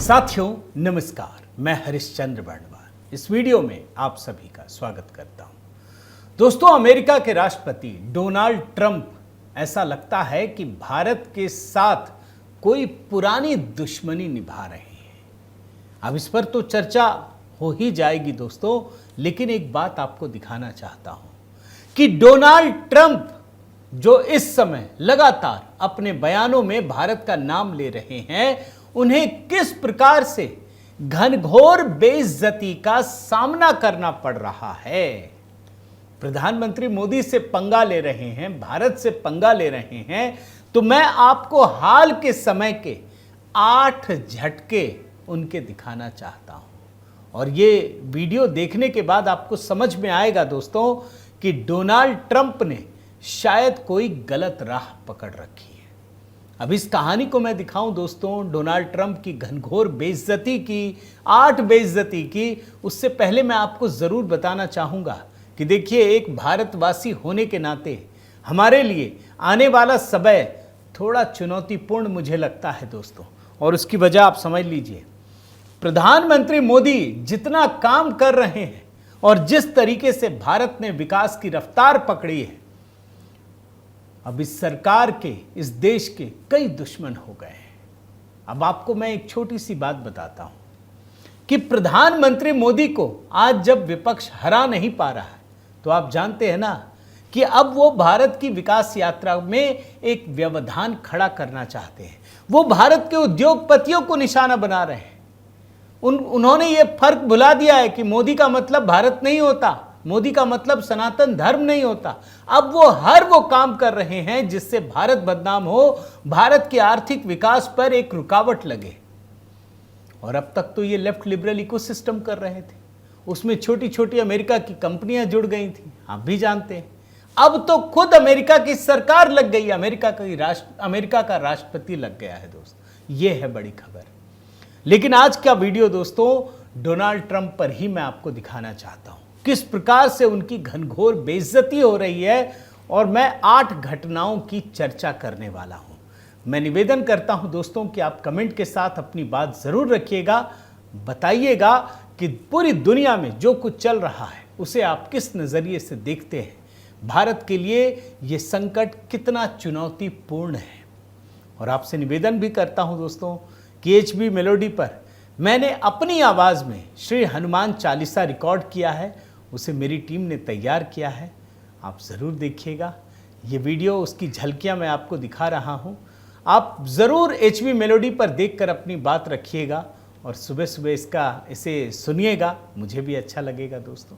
साथियों नमस्कार, मैं हरिश्चंद्र बर्णवाल इस वीडियो में आप सभी का स्वागत करता हूं। दोस्तों, अमेरिका के राष्ट्रपति डोनाल्ड ट्रंप ऐसा लगता है कि भारत के साथ कोई पुरानी दुश्मनी निभा रहे हैं। अब इस पर तो चर्चा हो ही जाएगी दोस्तों, लेकिन एक बात आपको दिखाना चाहता हूं कि डोनाल्ड ट्रंप जो इस समय लगातार अपने बयानों में भारत का नाम ले रहे हैं, उन्हें किस प्रकार से घनघोर बेइज्जती का सामना करना पड़ रहा है। प्रधानमंत्री मोदी से पंगा ले रहे हैं, भारत से पंगा ले रहे हैं, तो मैं आपको हाल के समय के 8 झटके उनके दिखाना चाहता हूं। और ये वीडियो देखने के बाद आपको समझ में आएगा दोस्तों कि डोनाल्ड ट्रंप ने शायद कोई गलत राह पकड़ रखी है। अब इस कहानी को मैं दिखाऊं दोस्तों, डोनाल्ड ट्रंप की घनघोर बेइज्जती की, 8 बेइज्जती की, उससे पहले मैं आपको जरूर बताना चाहूंगा कि देखिए, एक भारतवासी होने के नाते हमारे लिए आने वाला समय थोड़ा चुनौतीपूर्ण मुझे लगता है दोस्तों, और उसकी वजह आप समझ लीजिए। प्रधानमंत्री मोदी जितना काम कर रहे हैं और जिस तरीके से भारत ने विकास की रफ्तार पकड़ी है, अब इस सरकार के, इस देश के कई दुश्मन हो गए हैं। अब आपको मैं एक छोटी सी बात बताता हूं कि प्रधानमंत्री मोदी को आज जब विपक्ष हरा नहीं पा रहा है, तो आप जानते हैं ना कि अब वो भारत की विकास यात्रा में एक व्यवधान खड़ा करना चाहते हैं। वो भारत के उद्योगपतियों को निशाना बना रहे हैं। उन्होंने ये फर्क भुला दिया है कि मोदी का मतलब भारत नहीं होता, मोदी का मतलब सनातन धर्म नहीं होता। अब वो काम कर रहे हैं जिससे भारत बदनाम हो, भारत के आर्थिक विकास पर एक रुकावट लगे। और अब तक तो ये लेफ्ट लिबरल इकोसिस्टम कर रहे थे, उसमें छोटी छोटी अमेरिका की कंपनियां जुड़ गई थी, आप भी जानते हैं। अब तो खुद अमेरिका की सरकार लग गई, अमेरिका का राष्ट्रपति लग गया है दोस्त। ये है बड़ी खबर। लेकिन आज का वीडियो दोस्तों डोनाल्ड ट्रंप पर ही मैं आपको दिखाना चाहता हूं, किस प्रकार से उनकी घनघोर बेइज्जती हो रही है, और मैं 8 घटनाओं की चर्चा करने वाला हूं। मैं निवेदन करता हूं दोस्तों कि आप कमेंट के साथ अपनी बात जरूर रखिएगा, बताइएगा कि पूरी दुनिया में जो कुछ चल रहा है उसे आप किस नजरिए से देखते हैं। भारत के लिए यह संकट कितना चुनौतीपूर्ण है। और आपसे निवेदन भी करता हूं दोस्तों कि HB मेलोडी पर मैंने अपनी आवाज में श्री हनुमान चालीसा रिकॉर्ड किया है, उसे मेरी टीम ने तैयार किया है। आप ज़रूर देखिएगा ये वीडियो, उसकी झलकियां मैं आपको दिखा रहा हूं। आप ज़रूर HB मेलोडी पर देखकर अपनी बात रखिएगा और सुबह सुबह इसे सुनिएगा, मुझे भी अच्छा लगेगा दोस्तों।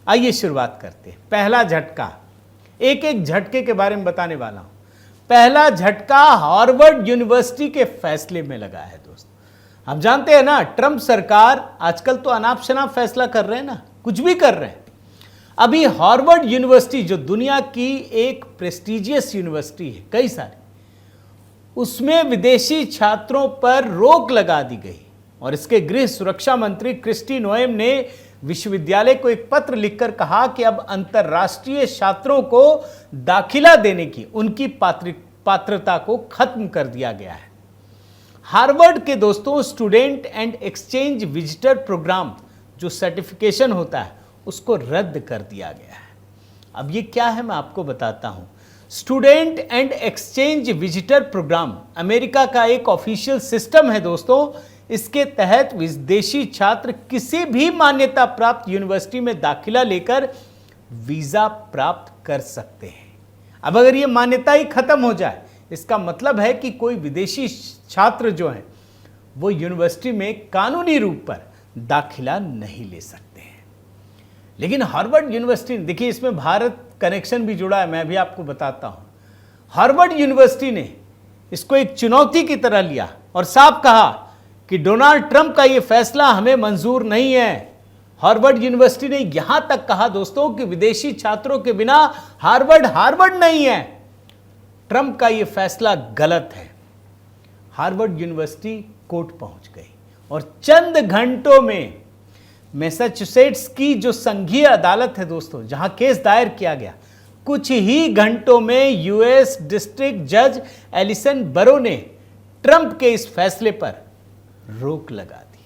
आइए शुरुआत करते हैं। पहला झटका, एक झटके के बारे में बताने वाला हूं। पहला झटका हार्वर्ड यूनिवर्सिटी के फैसले में लगा है दोस्तों। आप जानते हैं ना, ट्रंप सरकार आजकल तो अनाप शनाप फैसला कर रहे हैं ना, कुछ भी कर रहे हैं। अभी हार्वर्ड यूनिवर्सिटी जो दुनिया की एक प्रेस्टिजियस यूनिवर्सिटी है, कई सारी, उसमें विदेशी छात्रों पर रोक लगा दी गई। और इसके गृह सुरक्षा मंत्री क्रिस्टी नोएम ने विश्वविद्यालय को एक पत्र लिखकर कहा कि अब अंतर्राष्ट्रीय छात्रों को दाखिला देने की उनकी पात्रता को खत्म कर दिया गया है। हार्वर्ड के दोस्तों student and exchange visitor programme जो सर्टिफिकेशन होता है, उसको रद्द कर दिया गया है। अब ये क्या है मैं आपको बताता हूं। Student and exchange visitor programme America का एक ऑफिशियल सिस्टम है दोस्तों। इसके तहत विदेशी छात्र किसी भी मान्यता प्राप्त यूनिवर्सिटी में दाखिला लेकर वीजा प्राप्त कर सकते हैं। अब अगर ये मान्यता ही खत्म हो जाए, इसका मतलब है कि कोई विदेशी छात्र जो हैं वो यूनिवर्सिटी में कानूनी रूप पर दाखिला नहीं ले सकते हैं। लेकिन हार्वर्ड यूनिवर्सिटी, देखिए इसमें भारत कनेक्शन भी जुड़ा है, मैं भी आपको बताता हूं। हार्वर्ड यूनिवर्सिटी ने इसको एक चुनौती की तरह लिया और साफ कहा कि डोनाल्ड ट्रंप का यह फैसला हमें मंजूर नहीं है। हार्वर्ड यूनिवर्सिटी ने यहां तक कहा दोस्तों कि विदेशी छात्रों के बिना हार्वर्ड नहीं है। ट्रंप का यह फैसला गलत है। हार्वर्ड यूनिवर्सिटी कोर्ट पहुंच गई और चंद घंटों में मैसाचुसेट्स की जो संघीय अदालत है दोस्तों, जहां केस दायर किया गया, कुछ ही घंटों में यूएस डिस्ट्रिक्ट जज एलिसन बरो ने ट्रंप के इस फैसले पर रोक लगा दी।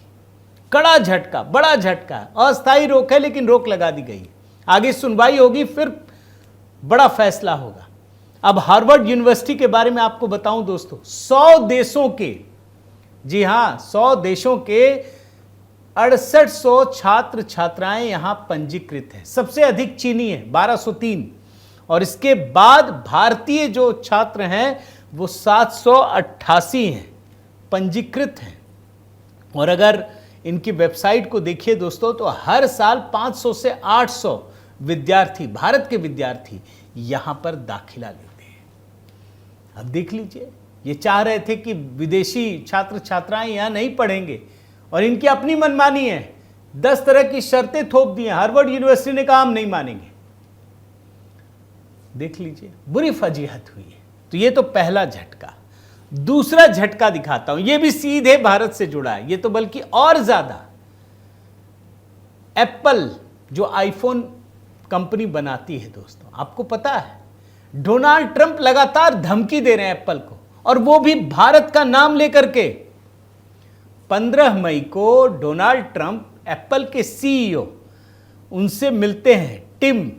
कड़ा झटका, बड़ा झटका, अस्थायी रोक है लेकिन रोक लगा दी गई। आगे सुनवाई होगी, फिर बड़ा फैसला होगा। अब हार्वर्ड यूनिवर्सिटी के बारे में आपको बताऊं दोस्तों, 100 देशों के, जी हां 100 देशों के 6800 छात्र छात्राएं यहां पंजीकृत हैं। सबसे अधिक चीनी है 1203, और इसके बाद भारतीय जो छात्र हैं वो 788 हैं, पंजीकृत हैं। और अगर इनकी वेबसाइट को देखिए दोस्तों, तो हर साल 500 से 800 विद्यार्थी, भारत के विद्यार्थी यहां पर दाखिला लेते हैं। अब देख लीजिए, ये चाह रहे थे कि विदेशी छात्र छात्राएं यहां नहीं पढ़ेंगे, और इनकी अपनी मनमानी है। 10 तरह की शर्तें थोप दी हैं। हार्वर्ड यूनिवर्सिटी ने कहा हम नहीं मानेंगे। देख लीजिए, बुरी फजीहत हुई है। तो ये तो पहला झटका। दूसरा झटका दिखाता हूं, यह भी सीधे भारत से जुड़ा है, ये तो बल्कि और ज्यादा। एप्पल जो आईफोन कंपनी बनाती है दोस्तों, आपको पता है डोनाल्ड ट्रंप लगातार धमकी दे रहे हैं एप्पल को, और वो भी भारत का नाम लेकर के। 15 मई को डोनाल्ड ट्रंप एप्पल के सीईओ उनसे मिलते हैं, टिम,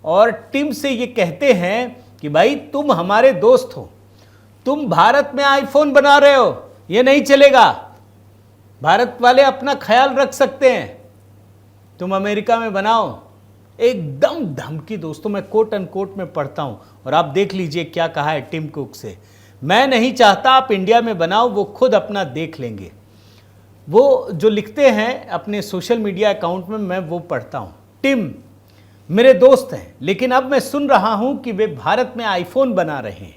और टिम से ये कहते हैं कि भाई तुम हमारे दोस्त हो, तुम भारत में आईफोन बना रहे हो, ये नहीं चलेगा, भारत वाले अपना ख्याल रख सकते हैं, तुम अमेरिका में बनाओ। एकदम धमकी दोस्तों, मैं कोट अनकोट में पढ़ता हूं, और आप देख लीजिए क्या कहा है टिम कुक से। मैं नहीं चाहता आप इंडिया में बनाओ, वो खुद अपना देख लेंगे। वो जो लिखते हैं अपने सोशल मीडिया अकाउंट में, मैं वो पढ़ता हूं। टिम मेरे दोस्त हैं, लेकिन अब मैं सुन रहा हूं कि वे भारत में आईफोन बना रहे हैं।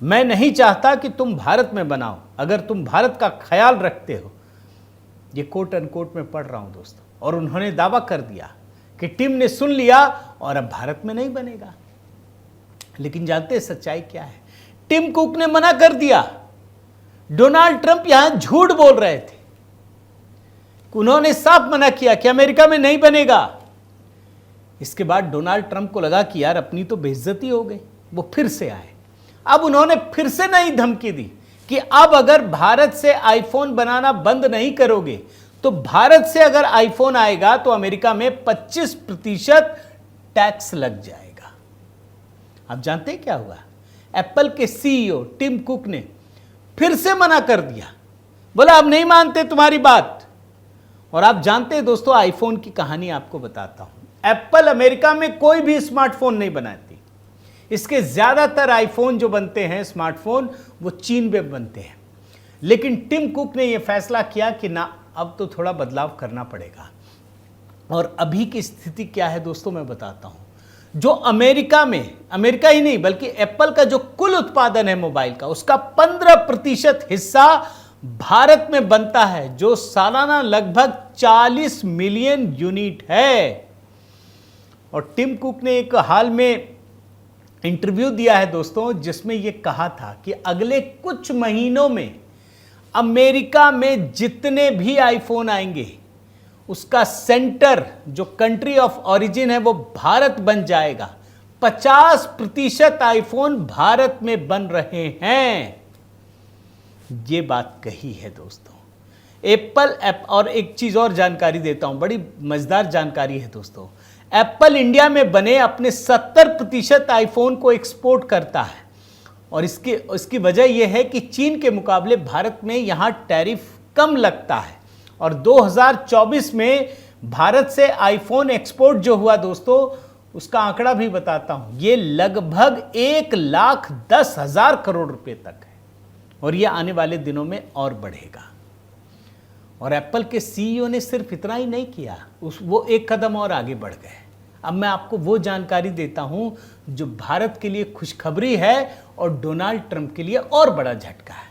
मैं नहीं चाहता कि तुम भारत में बनाओ, अगर तुम भारत का ख्याल रखते हो। ये कोट अनकोट में पढ़ रहा हूं दोस्तों। और उन्होंने दावा कर दिया कि टिम ने सुन लिया और अब भारत में नहीं बनेगा। लेकिन जानते हैं सच्चाई क्या है? टिम कुक ने मना कर दिया। डोनाल्ड ट्रंप यहां झूठ बोल रहे थे। उन्होंने साफ मना किया कि अमेरिका में नहीं बनेगा। इसके बाद डोनाल्ड ट्रंप को लगा कि यार अपनी तो बेइज्जती हो गई। वो फिर से आए। अब उन्होंने फिर से नई धमकी दी कि अब अगर भारत से आईफोन बनाना बंद नहीं करोगे, तो भारत से अगर आईफोन आएगा तो अमेरिका में 25% टैक्स लग जाएगा। आप जानते हैं क्या हुआ? एप्पल के सीईओ टिम कुक ने फिर से मना कर दिया, बोला अब नहीं मानते तुम्हारी बात। और आप जानते हैं दोस्तों, आईफोन की कहानी आपको बताता हूं। एप्पल अमेरिका में कोई भी स्मार्टफोन नहीं बनाती। इसके ज्यादातर आईफोन जो बनते हैं स्मार्टफोन, वो चीन में बनते हैं। लेकिन टिम कुक ने यह फैसला किया कि ना, अब तो थोड़ा बदलाव करना पड़ेगा। और अभी की स्थिति क्या है दोस्तों, मैं बताता हूं। जो अमेरिका में, अमेरिका ही नहीं बल्कि एप्पल का जो कुल उत्पादन है मोबाइल का, उसका 15% हिस्सा भारत में बनता है, जो सालाना लगभग 40 मिलियन यूनिट है। और टिम कुक ने एक हाल में इंटरव्यू दिया है दोस्तों, जिसमें यह कहा था कि अगले कुछ महीनों में अमेरिका में जितने भी आईफोन आएंगे, उसका सेंटर, जो कंट्री ऑफ ओरिजिन है, वो भारत बन जाएगा। 50% आईफोन भारत में बन रहे हैं। ये बात कही है दोस्तों एप्पल ऐप। और एक चीज और जानकारी देता हूं, बड़ी मजेदार जानकारी है दोस्तों। एप्पल इंडिया में बने अपने 70% आईफोन को एक्सपोर्ट करता है, और इसकी वजह यह है कि चीन के मुकाबले भारत में यहां टैरिफ कम लगता है। और 2024 में भारत से आईफोन एक्सपोर्ट जो हुआ दोस्तों, उसका आंकड़ा भी बताता हूं, ये लगभग 1,10,000 करोड़ रुपए तक है, और यह आने वाले दिनों में और बढ़ेगा। और एप्पल के सीईओ ने सिर्फ इतना ही नहीं किया, वो एक कदम और आगे बढ़ गए। अब मैं आपको वो जानकारी देता हूं जो भारत के लिए खुशखबरी है और डोनाल्ड ट्रंप के लिए और बड़ा झटका है।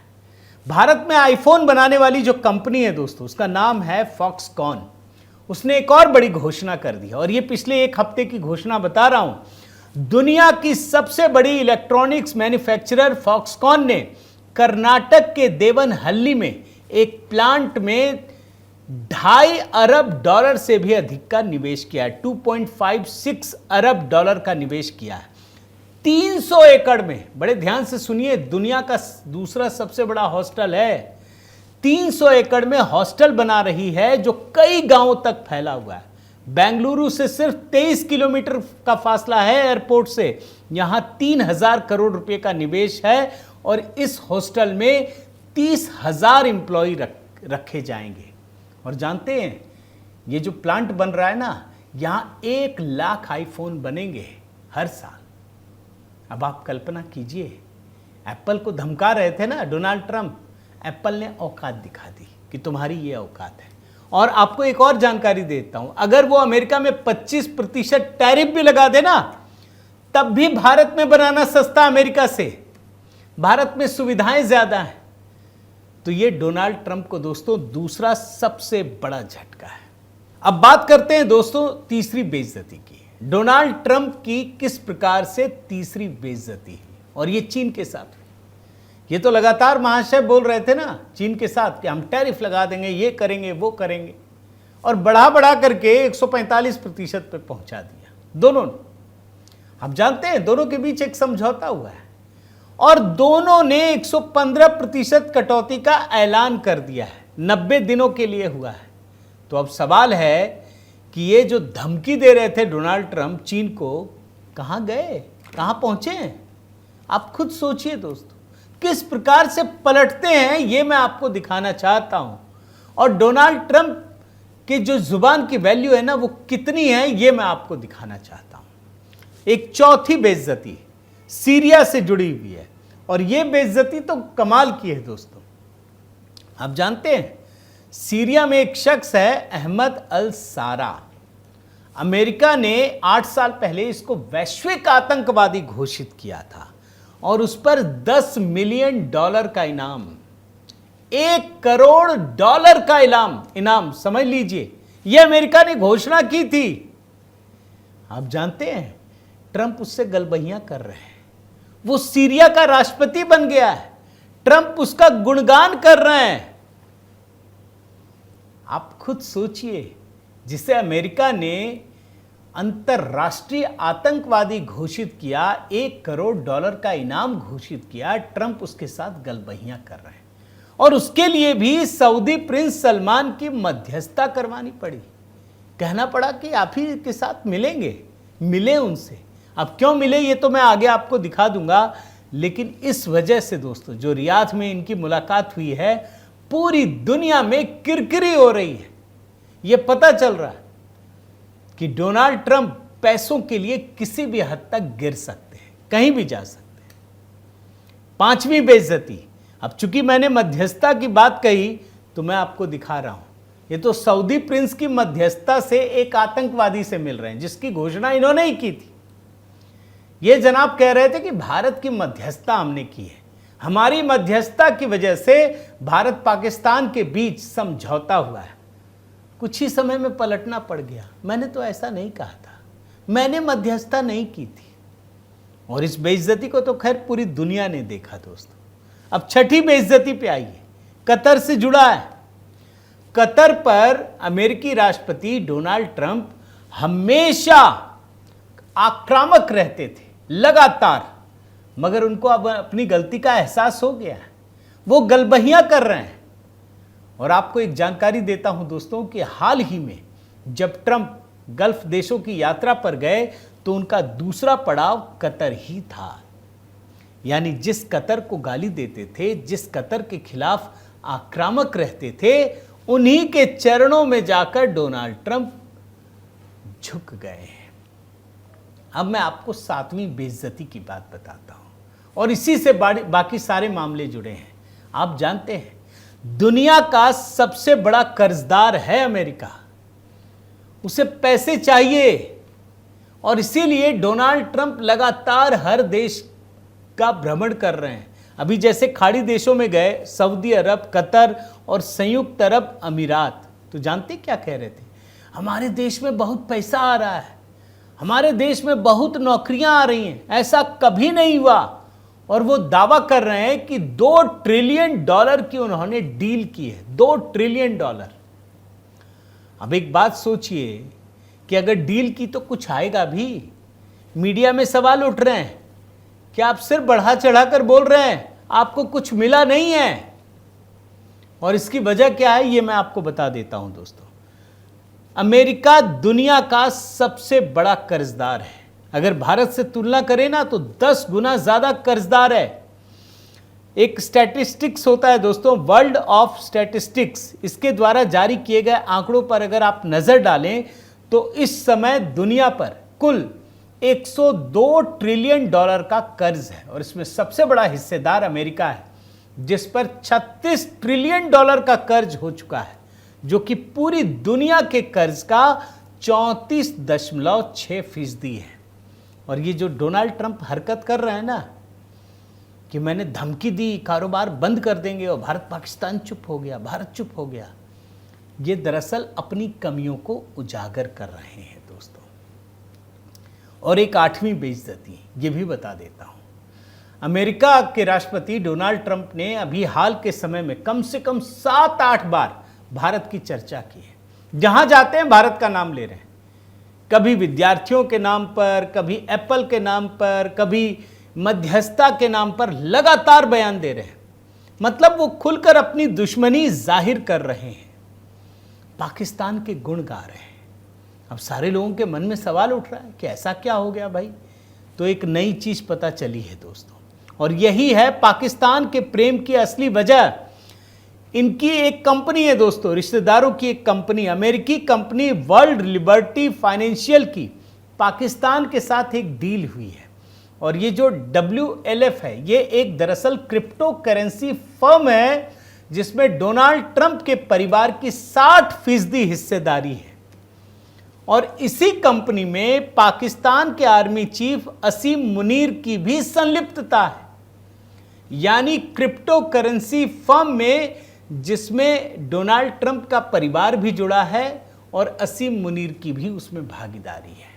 भारत में आईफोन बनाने वाली जो कंपनी है दोस्तों, उसका नाम है फॉक्सकॉन। उसने एक और बड़ी घोषणा कर दी है, और ये पिछले एक हफ्ते की घोषणा बता रहा हूं। दुनिया की सबसे बड़ी इलेक्ट्रॉनिक्स मैन्युफैक्चरर फॉक्सकॉन ने कर्नाटक के देवनहल्ली में एक प्लांट में $2.5 अरब से भी अधिक का निवेश किया है। 2.56 अरब डॉलर का निवेश किया है 300 एकड़ में। बड़े ध्यान से सुनिए, दुनिया का दूसरा सबसे बड़ा हॉस्टल है। 300 एकड़ में हॉस्टल बना रही है जो कई गांवों तक फैला हुआ है। बेंगलुरु से सिर्फ 23 किलोमीटर का फासला है एयरपोर्ट से। यहां 3000 करोड़ रुपए का निवेश है और इस हॉस्टल में 30,000 एम्प्लॉय रखे जाएंगे। और जानते हैं ये जो प्लांट बन रहा है ना, यहां 1 लाख आईफोन बनेंगे हर साल। अब आप कल्पना कीजिए, एप्पल को धमका रहे थे ना डोनाल्ड ट्रंप, एप्पल ने औकात दिखा दी कि तुम्हारी ये औकात है। और आपको एक और जानकारी देता हूं, अगर वो अमेरिका में 25% टैरिफ भी लगा देना, तब भी भारत में बनाना सस्ता अमेरिका से। भारत में सुविधाएं ज्यादा हैं। तो ये डोनाल्ड ट्रंप को दोस्तों दूसरा सबसे बड़ा झटका है। अब बात करते हैं दोस्तों तीसरी बेइज्जती की। डोनाल्ड ट्रंप की किस प्रकार से तीसरी बेइज्जती है, और ये चीन के साथ हुई। ये तो लगातार महाशय बोल रहे थे ना चीन के साथ कि हम टैरिफ लगा देंगे, ये करेंगे, वो करेंगे, और बढ़ा बढ़ा करके 145% पे पहुंचा दिया दोनों ने। आप जानते हैं दोनों के बीच एक समझौता हुआ है और दोनों ने 115% कटौती का ऐलान कर दिया है। 90 दिनों के लिए हुआ है। तो अब सवाल है कि ये जो धमकी दे रहे थे डोनाल्ड ट्रंप चीन को, कहां गए, कहां पहुंचे? आप खुद सोचिए दोस्तों, किस प्रकार से पलटते हैं ये मैं आपको दिखाना चाहता हूं। और डोनाल्ड ट्रंप की जो जुबान की वैल्यू है ना, वो कितनी है ये मैं आपको दिखाना चाहता हूं। एक चौथी बेइज्जती सीरिया से जुड़ी हुई है, और ये बेइज्जती तो कमाल की है दोस्तों। आप जानते हैं सीरिया में एक शख्स है अहमद अल सारा। अमेरिका ने 8 साल पहले इसको वैश्विक आतंकवादी घोषित किया था और उस पर $10 मिलियन का इनाम, $1 करोड़ का इनाम समझ लीजिए, यह अमेरिका ने घोषणा की थी। आप जानते हैं ट्रंप उससे गलबहियां कर रहे हैं। वो सीरिया का राष्ट्रपति बन गया है, ट्रंप उसका गुणगान कर रहे हैं। आप खुद सोचिए, जिसे अमेरिका ने अंतरराष्ट्रीय आतंकवादी घोषित किया, $1 करोड़ का इनाम घोषित किया, ट्रंप उसके साथ गलबहियां कर रहे हैं। और उसके लिए भी सऊदी प्रिंस सलमान की मध्यस्थता करवानी पड़ी। कहना पड़ा कि आप ही के साथ मिलेंगे, मिले उनसे। अब क्यों मिले ये तो मैं आगे आपको दिखा दूंगा, लेकिन इस वजह से दोस्तों जो रियाद में इनकी मुलाकात हुई है, पूरी दुनिया में किरकिरी हो रही है। यह पता चल रहा है कि डोनाल्ड ट्रंप पैसों के लिए किसी भी हद तक गिर सकते हैं, कहीं भी जा सकते हैं। पांचवी बेइज्जती, अब चूंकि मैंने मध्यस्थता की बात कही तो मैं आपको दिखा रहा हूं। ये तो सऊदी प्रिंस की मध्यस्थता से एक आतंकवादी से मिल रहे हैं जिसकी घोषणा इन्होंने ही की थी। ये जनाब कह रहे थे कि भारत की मध्यस्थता हमने की है, हमारी मध्यस्थता की वजह से भारत पाकिस्तान के बीच समझौता हुआ है। कुछ ही समय में पलटना पड़ गया, मैंने तो ऐसा नहीं कहा था, मैंने मध्यस्थता नहीं की थी। और इस बेइज्जती को तो खैर पूरी दुनिया ने देखा दोस्तों। अब छठी बेइज्जती पे आइए, कतर से जुड़ा है। कतर पर अमेरिकी राष्ट्रपति डोनाल्ड ट्रंप हमेशा आक्रामक रहते थे लगातार, मगर उनको अब अपनी गलती का एहसास हो गया है, वो गलबहियां कर रहे हैं। और आपको एक जानकारी देता हूं दोस्तों कि हाल ही में जब ट्रंप गल्फ देशों की यात्रा पर गए तो उनका दूसरा पड़ाव कतर ही था। यानी जिस कतर को गाली देते थे, जिस कतर के खिलाफ आक्रामक रहते थे, उन्हीं के चरणों में जाकर डोनाल्ड ट्रंप झुक गए। अब मैं आपको सातवीं बेइज्जती की बात बताता हूं, और इसी से बाकी सारे मामले जुड़े हैं। आप जानते हैं दुनिया का सबसे बड़ा कर्जदार है अमेरिका, उसे पैसे चाहिए, और इसीलिए डोनाल्ड ट्रंप लगातार हर देश का भ्रमण कर रहे हैं। अभी जैसे खाड़ी देशों में गए, सऊदी अरब, कतर और संयुक्त अरब अमीरात। तो जानते क्या कह रहे थे? हमारे देश में बहुत पैसा आ रहा है, हमारे देश में बहुत नौकरियां आ रही हैं, ऐसा कभी नहीं हुआ। और वो दावा कर रहे हैं कि $2 ट्रिलियन की उन्होंने डील की है, $2 ट्रिलियन। अब एक बात सोचिए कि अगर डील की तो कुछ आएगा भी। मीडिया में सवाल उठ रहे हैं कि आप सिर्फ बढ़ा चढ़ाकर बोल रहे हैं, आपको कुछ मिला नहीं है। और इसकी वजह क्या है ये मैं आपको बता देता हूं दोस्तों। अमेरिका दुनिया का सबसे बड़ा कर्जदार है। अगर भारत से तुलना करें ना तो 10 गुना ज्यादा कर्जदार है। एक स्टैटिस्टिक्स होता है दोस्तों, वर्ल्ड ऑफ स्टैटिस्टिक्स, इसके द्वारा जारी किए गए आंकड़ों पर अगर आप नजर डालें तो इस समय दुनिया पर कुल 102 ट्रिलियन डॉलर का कर्ज है और इसमें सबसे बड़ा हिस्सेदार अमेरिका है, जिस पर 36 ट्रिलियन डॉलर का कर्ज हो चुका है, जो कि पूरी दुनिया के कर्ज का 34.6% है। और ये जो डोनाल्ड ट्रंप हरकत कर रहे हैं ना कि मैंने धमकी दी, कारोबार बंद कर देंगे और भारत पाकिस्तान चुप हो गया, भारत चुप हो गया, ये दरअसल अपनी कमियों को उजागर कर रहे हैं दोस्तों। और एक 8वीं बेइज्जती ये भी बता देता हूं। अमेरिका के राष्ट्रपति डोनाल्ड ट्रंप ने अभी हाल के समय में कम से कम 7-8 बार भारत की चर्चा की है। जहां जाते हैं भारत का नाम ले रहे हैं, कभी विद्यार्थियों के नाम पर, कभी एप्पल के नाम पर, कभी मध्यस्थता के नाम पर लगातार बयान दे रहे हैं। मतलब वो खुलकर अपनी दुश्मनी जाहिर कर रहे हैं, पाकिस्तान के गुण गा रहे हैं। अब सारे लोगों के मन में सवाल उठ रहा है कि ऐसा क्या हो गया भाई। तो एक नई चीज पता चली है दोस्तों, और यही है पाकिस्तान के प्रेम की असली वजह। इनकी एक कंपनी है दोस्तों, रिश्तेदारों की एक कंपनी, अमेरिकी कंपनी वर्ल्ड लिबर्टी फाइनेंशियल की पाकिस्तान के साथ एक डील हुई है। और ये जो WLF है ये एक दरअसल क्रिप्टो करेंसी फर्म है जिसमें डोनाल्ड ट्रंप के परिवार की 60% हिस्सेदारी है। और इसी कंपनी में पाकिस्तान के आर्मी चीफ असीम मुनीर की भी संलिप्तता है। यानी क्रिप्टो करेंसी फर्म में जिसमें डोनाल्ड ट्रंप का परिवार भी जुड़ा है और असीम मुनीर की भी उसमें भागीदारी है।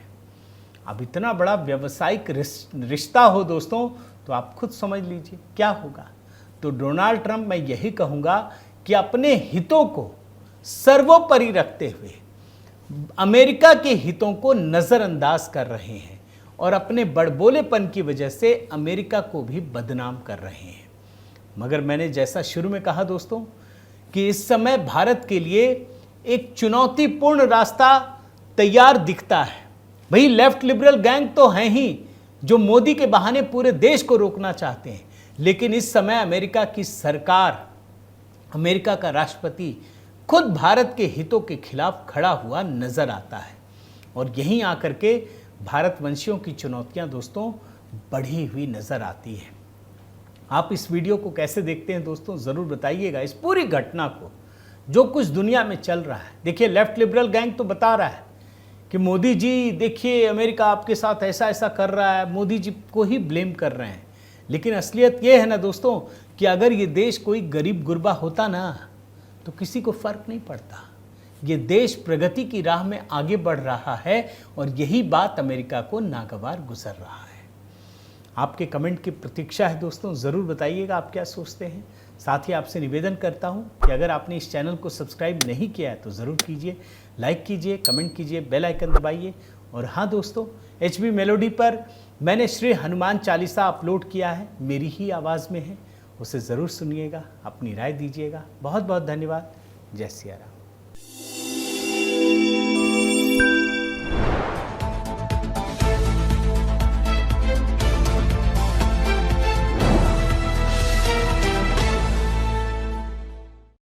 अब इतना बड़ा व्यावसायिक रिश्ता हो दोस्तों तो आप खुद समझ लीजिए क्या होगा। तो डोनाल्ड ट्रंप, मैं यही कहूंगा कि अपने हितों को सर्वोपरि रखते हुए अमेरिका के हितों को नजरअंदाज कर रहे हैं और अपने बड़बोलेपन की वजह से अमेरिका को भी बदनाम कर रहे हैं। मगर मैंने जैसा शुरू में कहा दोस्तों कि इस समय भारत के लिए एक चुनौतीपूर्ण रास्ता तैयार दिखता है। भाई लेफ्ट लिबरल गैंग तो हैं ही जो मोदी के बहाने पूरे देश को रोकना चाहते हैं, लेकिन इस समय अमेरिका की सरकार, अमेरिका का राष्ट्रपति खुद भारत के हितों के खिलाफ खड़ा हुआ नजर आता है। और यहीं आकर के भारतवंशियों की चुनौतियां दोस्तों बढ़ी हुई नजर आती है। आप इस वीडियो को कैसे देखते हैं दोस्तों, जरूर बताइएगा। इस पूरी घटना को, जो कुछ दुनिया में चल रहा है, देखिए लेफ्ट लिबरल गैंग तो बता रहा है कि मोदी जी देखिए अमेरिका आपके साथ ऐसा ऐसा कर रहा है, मोदी जी को ही ब्लेम कर रहे हैं। लेकिन असलियत ये है ना दोस्तों कि अगर ये देश कोई गरीब गुरबा होता ना तो किसी को फर्क नहीं पड़ता। ये देश प्रगति की राह में आगे बढ़ रहा है और यही बात अमेरिका को नागवार गुजर रहा है। आपके कमेंट की प्रतीक्षा है दोस्तों, ज़रूर बताइएगा आप क्या सोचते हैं। साथ ही आपसे निवेदन करता हूं कि अगर आपने इस चैनल को सब्सक्राइब नहीं किया है तो ज़रूर कीजिए, लाइक कीजिए, कमेंट कीजिए, बेल आइकन दबाइए। और हाँ दोस्तों, HB मेलोडी पर मैंने श्री हनुमान चालीसा अपलोड किया है, मेरी ही आवाज़ में है, उसे ज़रूर सुनिएगा, अपनी राय दीजिएगा। बहुत बहुत धन्यवाद। जय सिया राम।